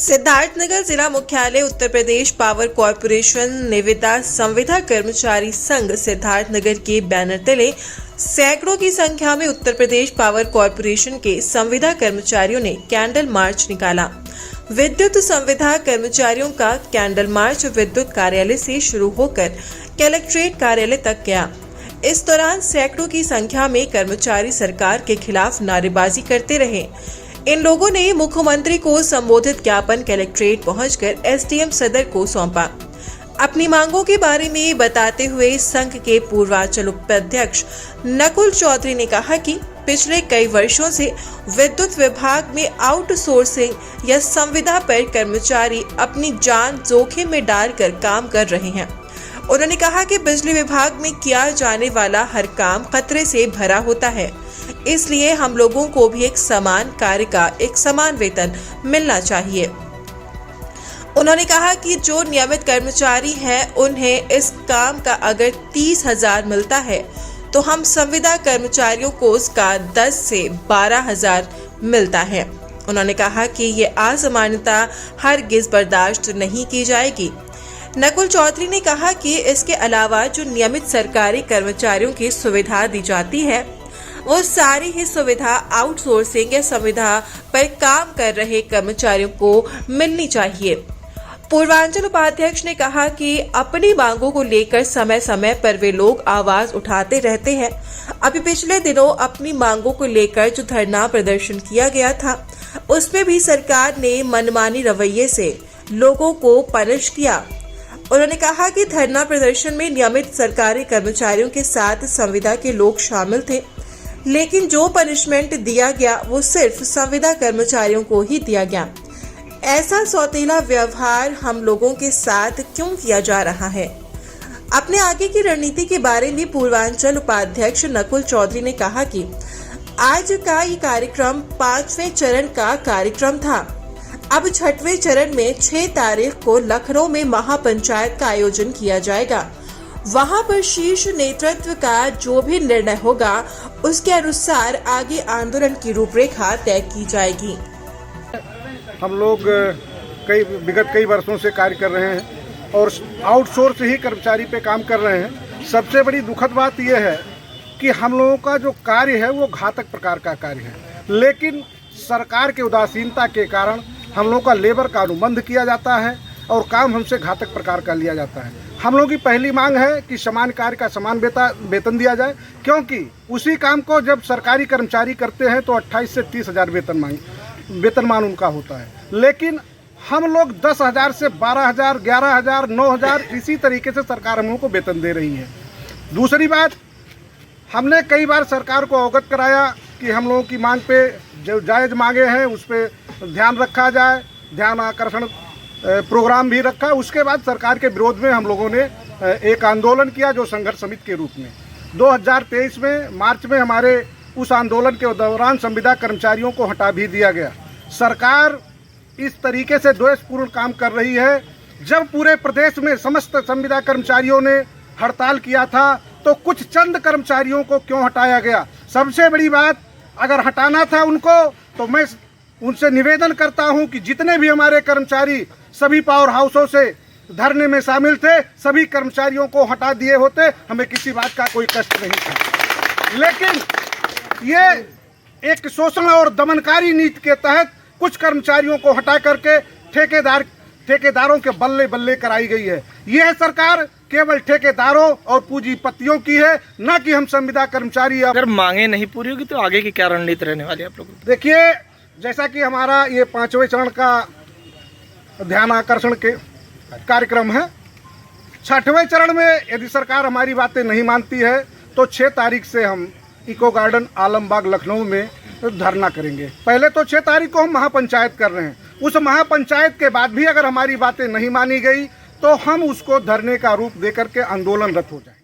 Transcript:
सिद्धार्थनगर जिला मुख्यालय Uttar Pradesh power corporation निविदा संविदा कर्मचारी संघ सिद्धार्थनगर के बैनर तले सैकड़ों की संख्या में उत्तर प्रदेश पावर कॉर्पोरेशन के संविदा कर्मचारियों ने कैंडल मार्च निकाला। विद्युत संविदा कर्मचारियों का कैंडल मार्च विद्युत कार्यालय से शुरू होकर कलेक्ट्रेट कार्यालय तक गया। इस दौरान सैकड़ों की संख्या में कर्मचारी सरकार के खिलाफ नारेबाजी करते रहे। इन लोगों ने मुख्यमंत्री को संबोधित ज्ञापन कलेक्ट्रेट पहुंचकर एसडीएम सदर को सौंपा। अपनी मांगों के बारे में बताते हुए संघ के पूर्वांचल उपाध्यक्ष नकुल चौधरी ने कहा कि पिछले कई वर्षों से विद्युत विभाग में आउटसोर्सिंग या संविदा पर कर्मचारी अपनी जान जोखिम में डालकर काम कर रहे हैं। उन्होंने कहा कि बिजली विभाग में किया जाने वाला हर काम खतरे से भरा होता है, इसलिए हम लोगों को भी एक समान कार्य का एक समान वेतन मिलना चाहिए। उन्होंने कहा कि जो नियमित कर्मचारी हैं उन्हें इस काम का अगर 30,000 मिलता है तो हम संविदा कर्मचारियों को उसका 10 से 12,000 मिलता है। उन्होंने कहा कि ये असमानता हरगिज बर्दाश्त नहीं की जाएगी। नकुल चौधरी ने कहा कि इसके अलावा जो नियमित सरकारी कर्मचारियों की सुविधा दी जाती है वो सारी ही सुविधा आउटसोर्सिंग या संविदा पर काम कर रहे कर्मचारियों को मिलनी चाहिए। पूर्वांचल उपाध्यक्ष ने कहा कि अपनी मांगों को लेकर समय समय पर वे लोग आवाज उठाते रहते हैं। अभी पिछले दिनों अपनी मांगों को लेकर जो धरना प्रदर्शन किया गया था उसमें भी सरकार ने मनमानी रवैये से लोगों को पनिश किया। उन्होंने कहा कि धरना प्रदर्शन में नियमित सरकारी कर्मचारियों के साथ संविदा के लोग शामिल थे, लेकिन जो पनिशमेंट दिया गया वो सिर्फ संविदा कर्मचारियों को ही दिया गया। ऐसा सौतेला व्यवहार हम लोगों के साथ क्यों किया जा रहा है? अपने आगे की रणनीति के बारे में पूर्वांचल उपाध्यक्ष नकुल चौधरी ने कहा कि आज का ये कार्यक्रम 5वें चरण का कार्यक्रम था। अब 6वें चरण में 6 तारीख को लखनऊ में महापंचायत का आयोजन किया जाएगा। वहां पर शीर्ष नेतृत्व का जो भी निर्णय होगा उसके अनुसार आगे आंदोलन की रूपरेखा तय की जाएगी। हम लोग विगत कई वर्षों से कार्य कर रहे हैं और आउटसोर्स ही कर्मचारी पे काम कर रहे हैं। सबसे बड़ी दुखद बात यह है कि हम लोगों का जो कार्य है वो घातक प्रकार का कार्य है, लेकिन सरकार के उदासीनता के कारण हम लोगों का लेबर का अनुबंध किया जाता है और काम हमसे घातक प्रकार का लिया जाता है। हम लोगों की पहली मांग है कि समान कार्य का समान वेतन दिया जाए, क्योंकि उसी काम को जब सरकारी कर्मचारी करते हैं तो 28 से 30,000 वेतनमान उनका होता है, लेकिन हम लोग 10,000 से 12,000, 11,000, 9,000 इसी तरीके से सरकार हम लोगों को वेतन दे रही है। दूसरी बात, हमने कई बार सरकार को अवगत कराया कि हम लोगों की मांग पे जो जायज़ मांगे हैं उस पर ध्यान रखा जाए, ध्यान आकर्षण प्रोग्राम भी रखा। उसके बाद सरकार के विरोध में हम लोगों ने एक आंदोलन किया जो संघर्ष समिति के रूप में 2023 में मार्च में हमारे उस आंदोलन के दौरान संविदा कर्मचारियों को हटा भी दिया गया। सरकार इस तरीके से द्वेषपूर्ण काम कर रही है। जब पूरे प्रदेश में समस्त संविदा कर्मचारियों ने हड़ताल किया था तो कुछ चंद कर्मचारियों को क्यों हटाया गया? सबसे बड़ी बात, अगर हटाना था उनको तो मैं उनसे निवेदन करता हूं कि जितने भी हमारे कर्मचारी सभी पावर हाउसों से धरने में शामिल थे सभी कर्मचारियों को हटा दिए होते, हमें किसी बात का कोई कष्ट नहीं था। लेकिन ये एक शोषण और दमनकारी नीति के तहत कुछ कर्मचारियों को हटा करके ठेकेदारों के बल्ले बल्ले कराई गई है। यह सरकार केवल ठेकेदारों और पूंजीपतियों की है, न कि हम संविदा कर्मचारी। अगर मांगे नहीं पूरी होगी तो आगे की क्या रणनीति रहने वाली है आप लोगों की? देखिए, जैसा कि हमारा ये 5वें चरण का ध्यान आकर्षण के कार्यक्रम है, 6वें चरण में यदि सरकार हमारी बातें नहीं मानती है तो 6 तारीख से हम इको गार्डन आलमबाग लखनऊ में धरना करेंगे। पहले तो 6 तारीख को हम महापंचायत कर रहे हैं, उस महापंचायत के बाद भी अगर हमारी बातें नहीं मानी गई तो हम उसको धरने का रूप देकर के आंदोलनरत हो जाएं।